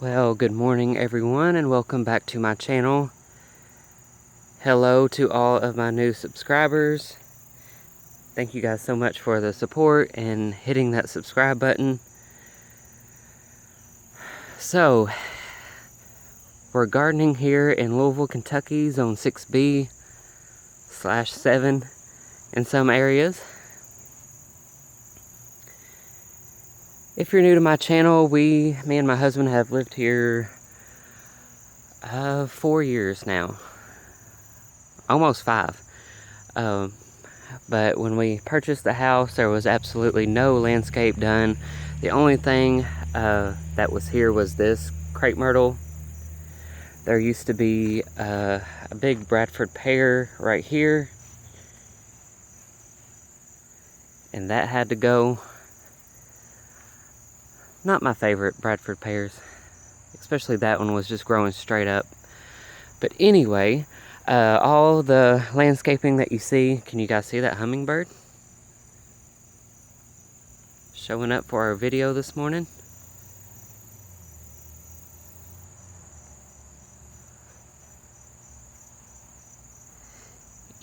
Well, good morning everyone and welcome back to my channel. Hello to all of my new subscribers. Thank you guys so much for the support and hitting that subscribe button. So, we're gardening here in Louisville, Kentucky, Zone 6B/7 in some areas. If you're new to my channel, me and my husband have lived here 4 years now. Almost 5. But when we purchased the house, there was absolutely no landscape done. The only thing that was here was this crepe myrtle. There used to be a big Bradford pear right here, and that had to go. Not my favorite Bradford pears, especially that one was just growing straight up. But anyway, all the landscaping that you see, can you guys see that hummingbird? Showing up for our video this morning.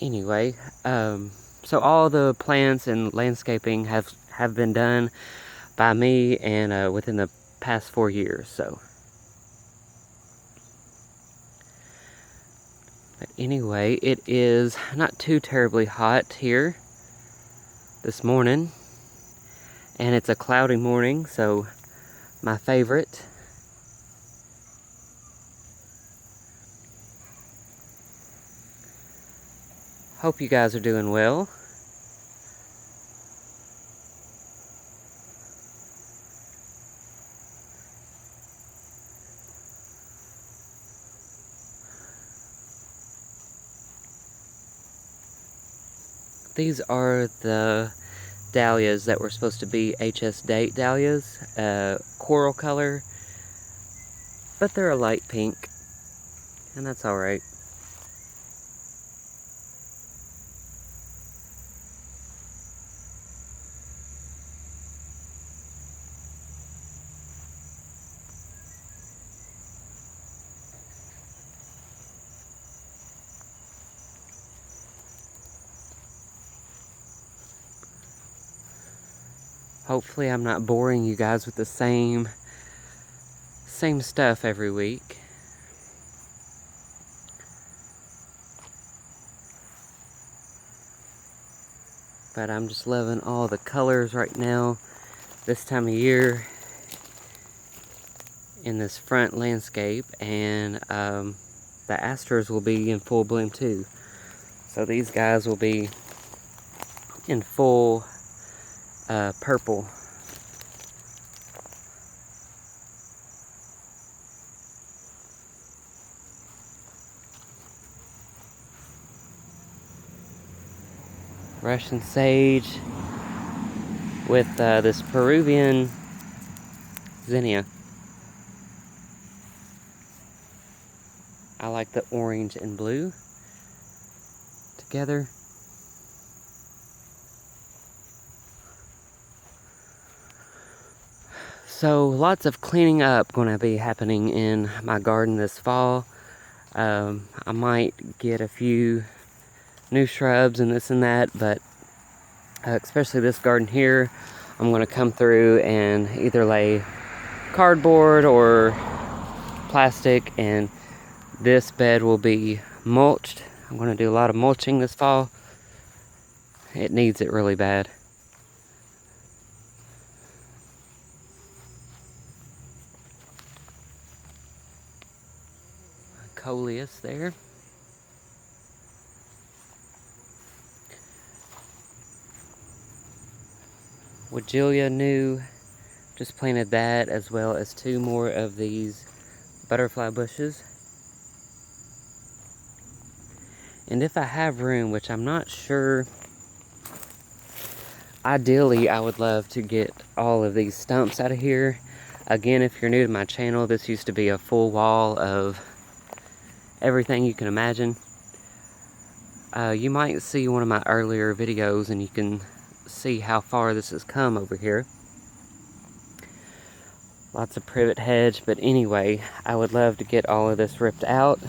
Anyway, so all the plants and landscaping have been done by me and within the past 4 years. So, but anyway, it is not too terribly hot here this morning, and it's a cloudy morning, so my favorite. Hope you guys are doing well. These are the dahlias that were supposed to be HS date dahlias, coral color, but they're a light pink, and that's alright. Hopefully I'm not boring you guys with the same stuff every week. But I'm just loving all the colors right now, this time of year, in this front landscape, and the asters will be in full bloom too. So these guys will be in full purple. Russian sage with this Peruvian zinnia. I like the orange and blue together. So lots of cleaning up going to be happening in my garden this fall. I might get a few new shrubs and this and that, but especially this garden here, I'm going to come through and either lay cardboard or plastic, and this bed will be mulched. I'm going to do a lot of mulching this fall. It needs it really bad. Coleus there. Hydrangea new, just planted that, as well as 2 more of these butterfly bushes. And if I have room, which I'm not sure, ideally I would love to get all of these stumps out of here. Again, if you're new to my channel, this used to be a full wall of everything you can imagine. You might see one of my earlier videos and you can see how far this has come over here. Lots of privet hedge, but anyway, I would love to get all of this ripped out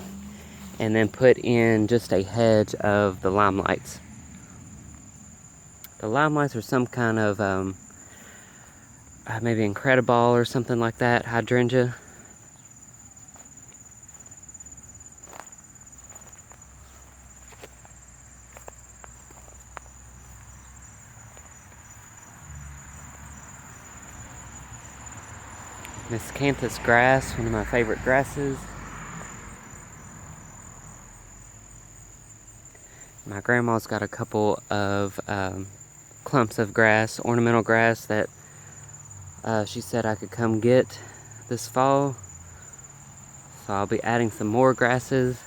and then put in just a hedge of the limelights. The limelights are some kind of maybe Incrediball or something like that, Hydrangea. This Canthus grass, one of my favorite grasses. My grandma's got a couple of clumps of grass, ornamental grass, that she said I could come get this fall. So I'll be adding some more grasses.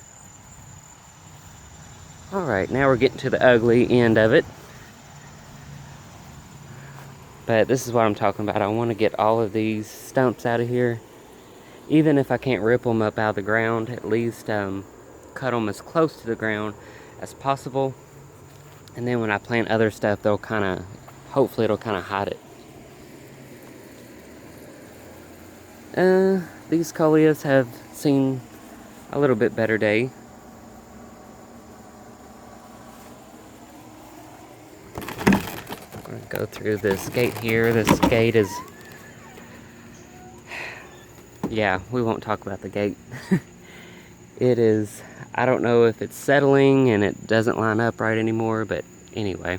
Alright, now we're getting to the ugly end of it. But this is what I'm talking about. I want to get all of these stumps out of here. Even if I can't rip them up out of the ground, at least cut them as close to the ground as possible. And then when I plant other stuff, they'll kind of, hopefully it'll kind of hide it. These Coleus have seen a little bit better day. I'm going to go through this gate here. This gate is, yeah, we won't talk about the gate. It is, I don't know if it's settling and it doesn't line up right anymore, but anyway,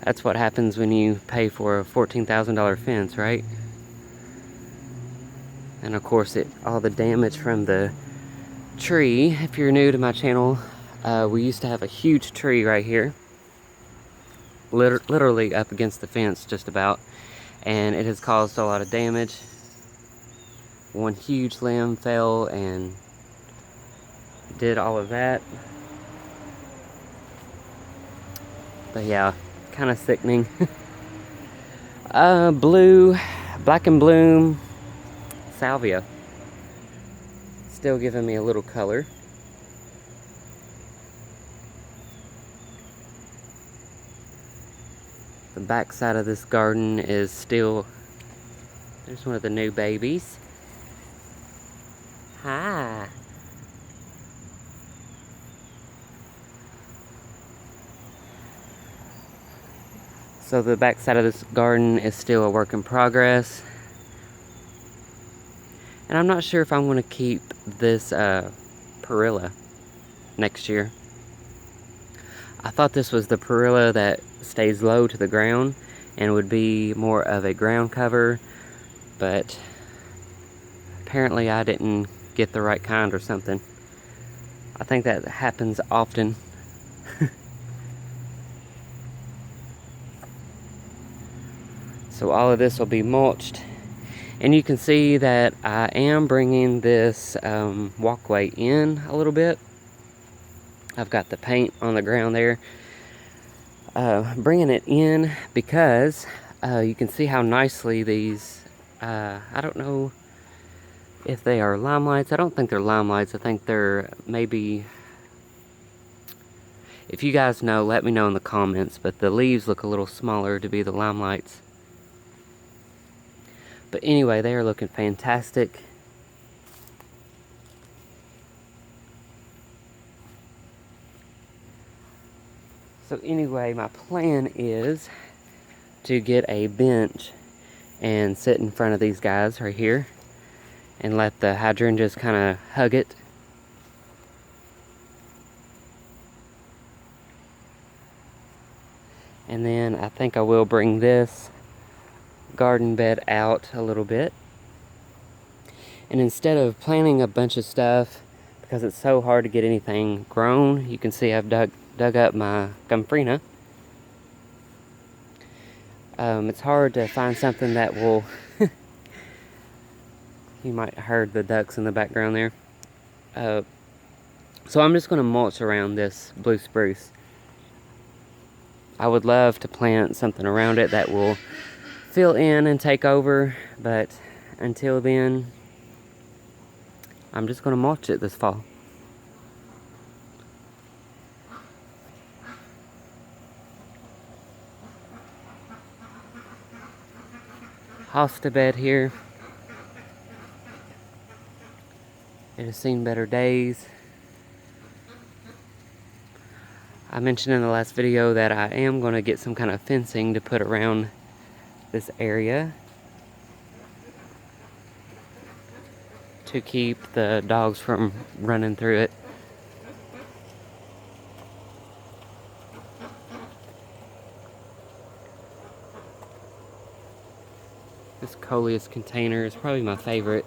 that's what happens when you pay for a $14,000 fence, right? And of course, all the damage from the tree. If you're new to my channel, we used to have a huge tree right here, literally up against the fence just about, and it has caused a lot of damage. One huge limb fell and did all of that. But yeah, kind of sickening. Black and bloom salvia. Still giving me a little color. The back side of this garden is still, there's one of the new babies. Hi. So the back side of this garden is still a work in progress. And I'm not sure if I'm going to keep this perilla next year. I thought this was the perilla that stays low to the ground and would be more of a ground cover, but apparently I didn't get the right kind or something. I think that happens often. So all of this will be mulched. And you can see that I am bringing this walkway in a little bit. I've got the paint on the ground there. Bringing it in because you can see how nicely these, I don't know if they are limelights. I don't think they're limelights. I think they're maybe, if you guys know, let me know in the comments. But the leaves look a little smaller to be the limelights. But anyway, they are looking fantastic. So anyway, my plan is to get a bench and sit in front of these guys right here and let the hydrangeas kind of hug it. And then I think I will bring this garden bed out a little bit. And instead of planting a bunch of stuff, because it's so hard to get anything grown, you can see I've dug up my Gumfrina. It's hard to find something that will you might have heard the ducks in the background there. So I'm just going to mulch around this blue spruce. I would love to plant something around it that will fill in and take over, but until then, I'm just going to mulch it this fall. Hosta bed here. It has seen better days. I mentioned in the last video that I am going to get some kind of fencing to put around this area to keep the dogs from running through it. This Coleus Container is probably my favorite.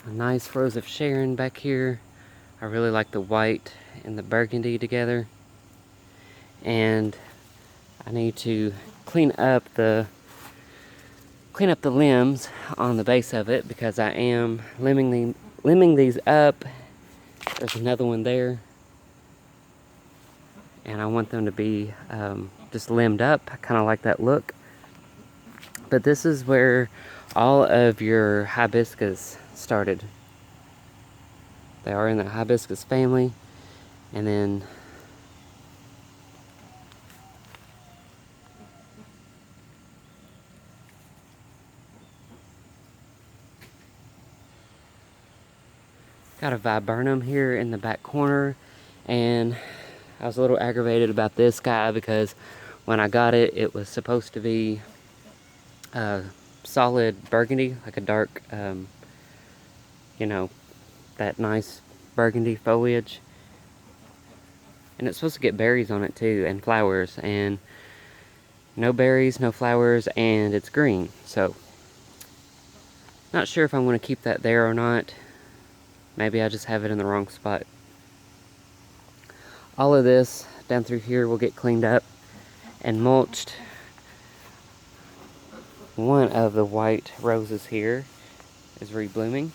A nice rose of Sharon back here. I really like the white and the burgundy together. And I need to clean up the limbs on the base of it because I am limbing these up. There's another one there. And I want them to be just limbed up. I kind of like that look. But this is where all of your hibiscus started. They are in the hibiscus family. And then got a Viburnum here in the back corner. And I was a little aggravated about this guy because when I got it, it was supposed to be solid burgundy, like a dark, you know, that nice burgundy foliage. And it's supposed to get berries on it too, and flowers, and no berries, no flowers, and it's green. So, not sure if I want to keep that there or not. Maybe I just have it in the wrong spot. All of this down through here will get cleaned up and mulched. One of the white roses here is reblooming.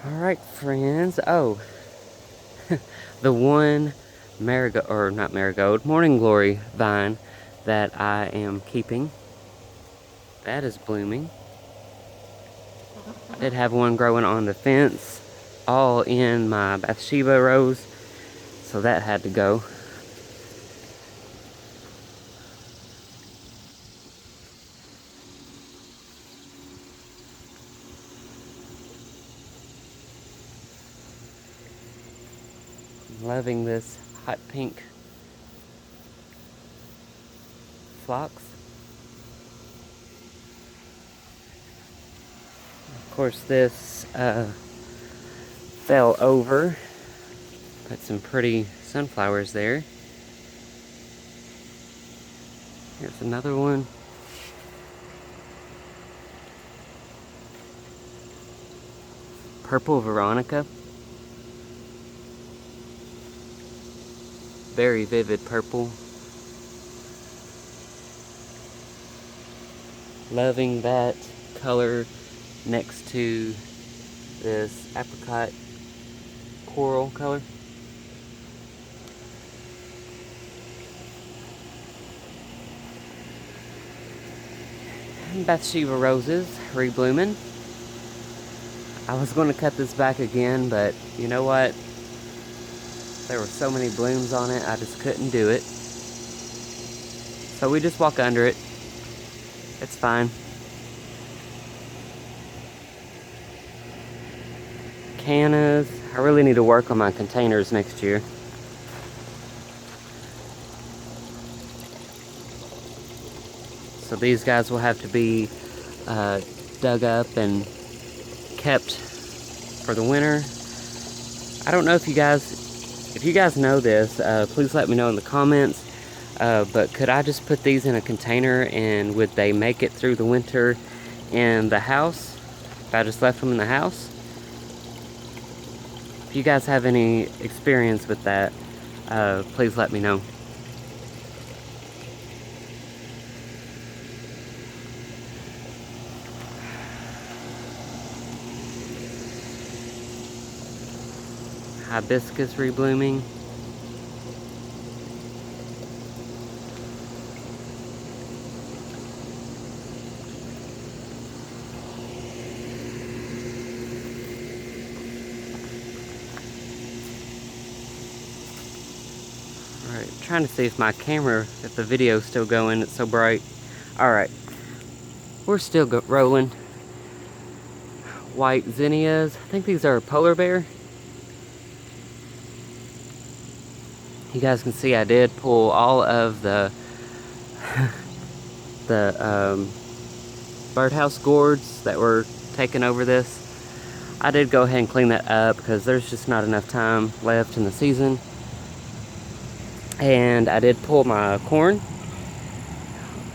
Alright, friends. Oh, the one morning glory vine that I am keeping, that is blooming. I did have one growing on the fence, all in my Bathsheba rose, so that had to go. Loving this hot pink phlox. Of course, this fell over. Got some pretty sunflowers there. Here's another one. Purple Veronica. Very vivid purple. Loving that color next to this apricot coral color. And Bathsheba roses reblooming. I was going to cut this back again, but you know what? There were so many blooms on it, I just couldn't do it. So we just walk under it. It's fine. Canthus. I really need to work on my containers next year. So these guys will have to be dug up and kept for the winter. I don't know if you guys know this, please let me know in the comments. But could I just put these in a container and would they make it through the winter in the house? If I just left them in the house? If you guys have any experience with that, please let me know. Hibiscus reblooming. Alright, trying to see if my camera, if the video's still going, it's so bright. Alright, we're still rolling. White zinnias, I think these are polar bear. You guys can see I did pull all of the birdhouse gourds that were taking over this. I did go ahead and clean that up because there's just not enough time left in the season. And I did pull my corn.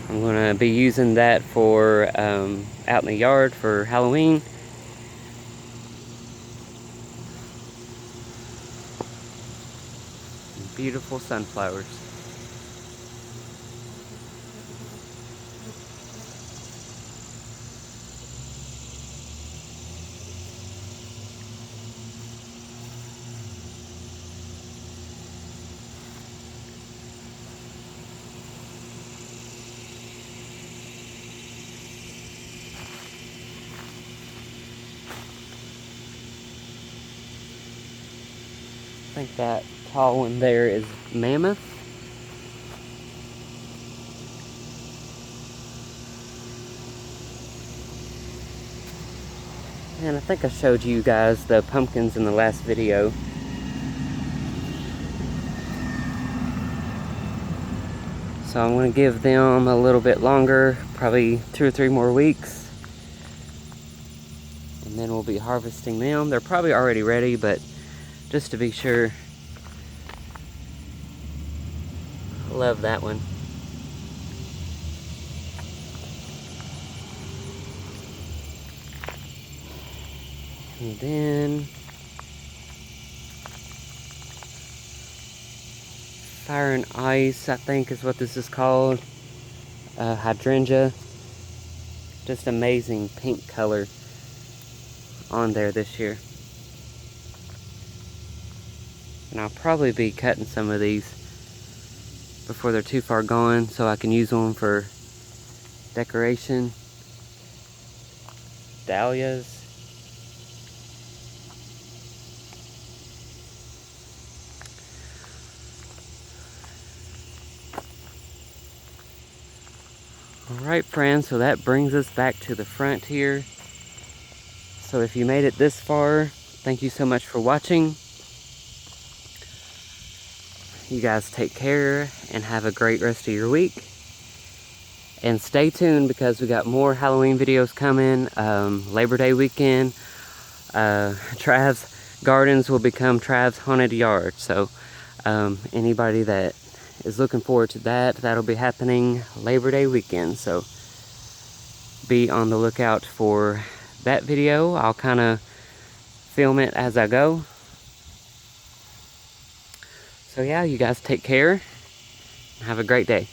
I'm going to be using that for out in the yard for Halloween. Beautiful sunflowers. I think that tall one there is mammoth. And I think I showed you guys the pumpkins in the last video. So I'm going to give them a little bit longer, probably 2 or 3 more weeks. And then we'll be harvesting them. They're probably already ready, but just to be sure. Love that one. And then Fire and Ice, I think is what this is called. Hydrangea. Just amazing pink color on there this year. And I'll probably be cutting some of these before they're too far gone so I can use them for decoration. Dahlias. Alright friends, so that brings us back to the front here. So if you made it this far, thank you so much for watching. You guys take care and have a great rest of your week. And stay tuned because we got more Halloween videos coming. Labor Day weekend. Trav's Gardens will become Trav's Haunted Yard. So anybody that is looking forward to that, that'll be happening Labor Day weekend. So be on the lookout for that video. I'll kind of film it as I go. So yeah, you guys take care. Have a great day.